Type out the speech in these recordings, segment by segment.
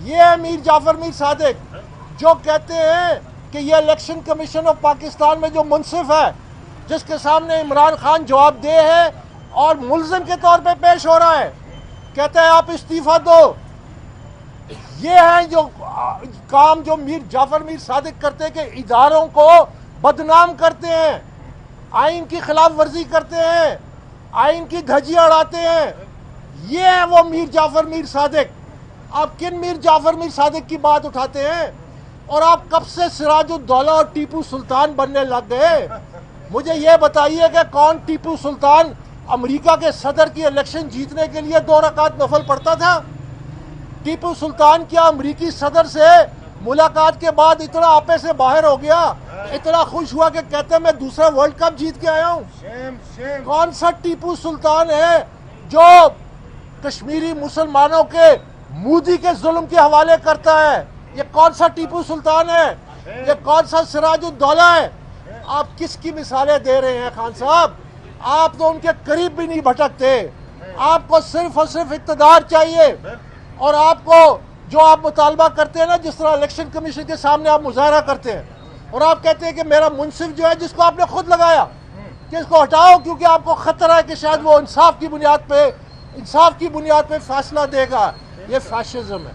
یہ ہے میر جعفر میر صادق جو کہتے ہیں کہ یہ الیکشن کمیشن آف پاکستان میں جو منصف ہے، جس کے سامنے عمران خان جواب دہ ہے اور ملزم کے طور پہ پیش ہو رہا ہے، کہتا ہے آپ استعفیٰ دو۔ یہ ہیں جو کام جو میر جعفر میر صادق کرتے ہیں کہ اداروں کو بدنام کرتے ہیں، آئین کی خلاف ورزی کرتے ہیں، آئین کی دھجیاں اڑاتے ہیں۔ یہ ہے وہ میر جعفر میر صادق۔ آپ کن میر جعفر میر صادق کی بات اٹھاتے ہیں؟ اور آپ کب سے سراج الدولہ اور ٹیپو سلطان بننے لگ گئے؟ مجھے یہ بتائیے کہ کون ٹیپو سلطان امریکہ کے صدر کی الیکشن جیتنے کے لیے 2 رکعت نفل پڑھتا تھا؟ ٹیپو سلطان کیا امریکی صدر سے ملاقات کے بعد اتنا آپے سے باہر ہو گیا، اتنا خوش ہوا کہ کہتے ہیں میں دوسرا ورلڈ کپ جیت کے آیا ہوں؟ کون سا ٹیپو سلطان ہے جو کشمیری مسلمانوں کے مودی کے ظلم کے حوالے کرتا ہے؟ یہ کون سا ٹیپو سلطان ہے؟ یہ کون سا سراج الدولہ ہے؟ آپ کس کی مثالیں دے رہے ہیں خان صاحب؟ آپ تو ان کے قریب بھی نہیں بھٹکتے۔ آپ کو صرف اور صرف اقتدار چاہیے، اور آپ کو جو آپ مطالبہ کرتے ہیں نا، جس طرح الیکشن کمیشن کے سامنے آپ مظاہرہ کرتے ہیں اور آپ کہتے ہیں کہ میرا منصف جو ہے جس کو آپ نے خود لگایا کہ اس کو ہٹاؤ کیونکہ آپ کو خطرہ ہے کہ شاید وہ انصاف کی بنیاد پہ فیصلہ دے گا، یہ فیشزم ہے،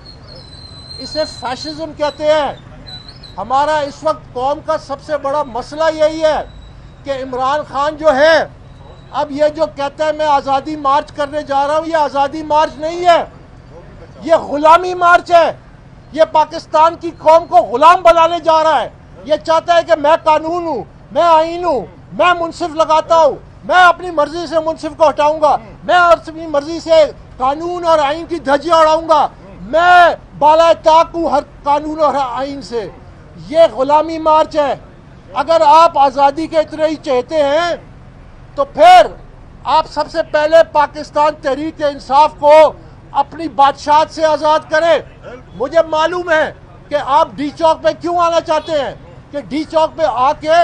اسے فیشزم کہتے ہیں۔ ہمارا اس وقت قوم کا سب سے بڑا مسئلہ یہی ہے کہ عمران خان جو ہے، اب یہ جو کہتا ہے میں آزادی مارچ کرنے جا رہا ہوں، یہ آزادی مارچ نہیں ہے، یہ غلامی مارچ ہے۔ یہ پاکستان کی قوم کو غلام بنانے جا رہا ہے۔ یہ چاہتا ہے کہ میں قانون ہوں، میں آئین ہوں، میں منصف لگاتا ہوں، میں اپنی مرضی سے منصف کو ہٹاؤں گا، میں اپنی مرضی سے قانون اور آئین کی دھجیاں اڑاؤں گا، میں بالا طاق ہوں ہر قانون اور آئین سے۔ یہ غلامی مارچ ہے۔ اگر آپ آزادی کے اتنے ہی چاہتے ہیں تو پھر آپ سب سے پہلے پاکستان تحریک انصاف کو اپنی بادشاہت سے آزاد کریں۔ مجھے معلوم ہے کہ آپ ڈی چوک پہ کیوں آنا چاہتے ہیں، کہ ڈی چوک پہ آ کے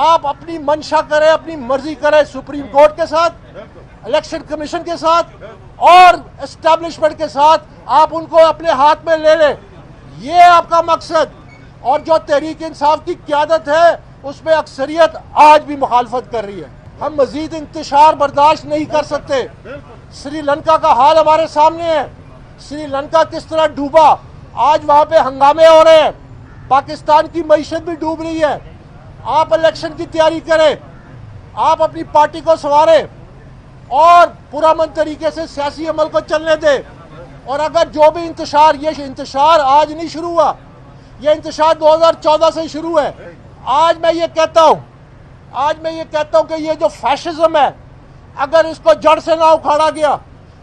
آپ اپنی منشا کریں، اپنی مرضی کریں سپریم کورٹ کے ساتھ، الیکشن کمیشن کے ساتھ اور اسٹیبلشمنٹ کے ساتھ، آپ ان کو اپنے ہاتھ میں لے لیں۔ یہ آپ کا مقصد۔ اور جو تحریک انصاف کی قیادت ہے اس میں اکثریت آج بھی مخالفت کر رہی ہے۔ ہم مزید انتشار برداشت نہیں کر سکتے۔ سری لنکا کا حال ہمارے سامنے ہے، سری لنکا کس طرح ڈوبا، آج وہاں پہ ہنگامے ہو رہے ہیں، پاکستان کی معیشت بھی ڈوب رہی ہے۔ آپ الیکشن کی تیاری کریں، آپ اپنی پارٹی کو سنواریں اور پرامن طریقے سے سیاسی عمل کو چلنے دیں۔ اور اگر جو بھی انتشار، یہ انتشار آج نہیں شروع ہوا، یہ انتشار 2014 سے شروع ہے۔ آج میں یہ کہتا ہوں کہ یہ جو فیشزم ہے، اگر اس کو جڑ سے نہ اکھاڑا گیا،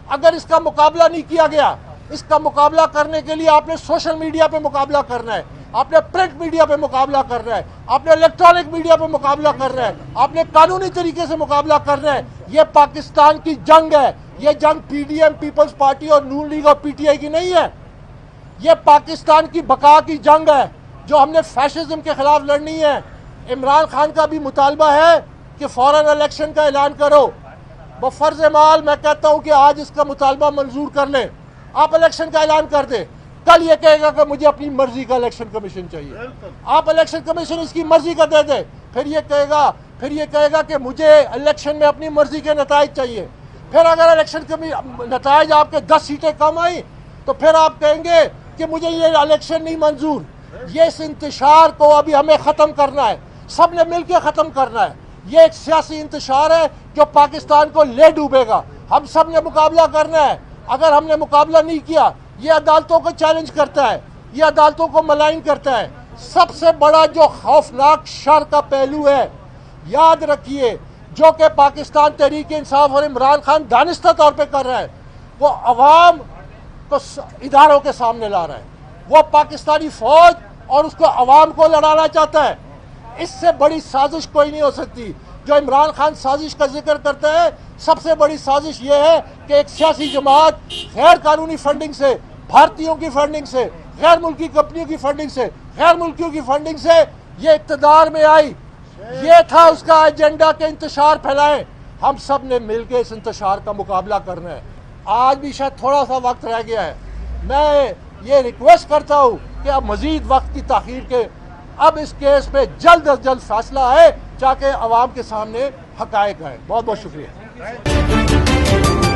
اگر اس کا مقابلہ نہیں کیا گیا، اس کا مقابلہ کرنے کے لیے آپ نے سوشل میڈیا پہ مقابلہ کرنا ہے، آپ نے پرنٹ میڈیا پہ مقابلہ کرنا ہے، آپ نے الیکٹرانک میڈیا پہ مقابلہ کرنا ہے، آپ نے قانونی طریقے سے مقابلہ کرنا ہے۔ یہ پاکستان کی جنگ ہے، یہ جنگ P D M Peoples Party اور نون لیگ اور پی ٹی آئی کی نہیں ہے، یہ پاکستان کی بقا کی جنگ ہے جو ہم نے فیشزم کے خلاف لڑنی ہے۔ عمران خان کا بھی مطالبہ ہے کہ فوراً الیکشن کا اعلان کرو۔ بفرض مال میں کہتا ہوں کہ آج اس کا مطالبہ منظور کر لیں، آپ الیکشن کا اعلان کر دیں۔ کل یہ کہے گا کہ مجھے اپنی مرضی کا الیکشن کمیشن چاہیے، آپ الیکشن کمیشن اس کی مرضی کا دے دیں۔ پھر یہ کہے گا کہ مجھے الیکشن میں اپنی مرضی کے نتائج چاہیے۔ پھر اگر الیکشن نتائج آپ کے 10 سیٹیں کم آئیں تو پھر آپ کہیں گے کہ مجھے یہ الیکشن نہیں منظور۔ یہ اس انتشار کو ابھی ہمیں ختم کرنا ہے، سب نے مل کے ختم کرنا ہے۔ یہ ایک سیاسی انتشار ہے جو پاکستان کو لے ڈوبے گا۔ ہم سب نے مقابلہ کرنا ہے۔ اگر ہم نے مقابلہ نہیں کیا، یہ عدالتوں کو چیلنج کرتا ہے، یہ عدالتوں کو ملائن کرتا ہے۔ سب سے بڑا جو خوفناک شر کا پہلو ہے، یاد رکھیے، جو کہ پاکستان تحریک انصاف اور عمران خان دانستہ طور پہ کر رہا ہے، وہ عوام کو اداروں کے سامنے لا رہا ہے۔ وہ پاکستانی فوج اور اس کو عوام کو لڑانا چاہتا ہے۔ اس سے بڑی سازش کوئی نہیں ہو سکتی۔ جو عمران خان سازش کا ذکر کرتا ہے، سب سے بڑی سازش یہ ہے کہ ایک سیاسی جماعت غیر قانونی فنڈنگ سے، بھارتیوں کی فنڈنگ سے، غیر ملکی کمپنیوں کی فنڈنگ سے، غیر ملکیوں کی فنڈنگ سے یہ اقتدار میں آئی۔ یہ تھا اس کا ایجنڈا کہ انتشار پھیلائیں۔ ہم سب نے مل کے اس انتشار کا مقابلہ کرنا ہے۔ آج بھی شاید تھوڑا سا وقت رہ گیا ہے۔ میں یہ ریکویسٹ کرتا ہوں کہ اب مزید وقت کی تاخیر کے اب اس کیس پہ جلد از جلد فیصلہ آئے تاکہ عوام کے سامنے حقائق آئے. بہت بہت شکریہ.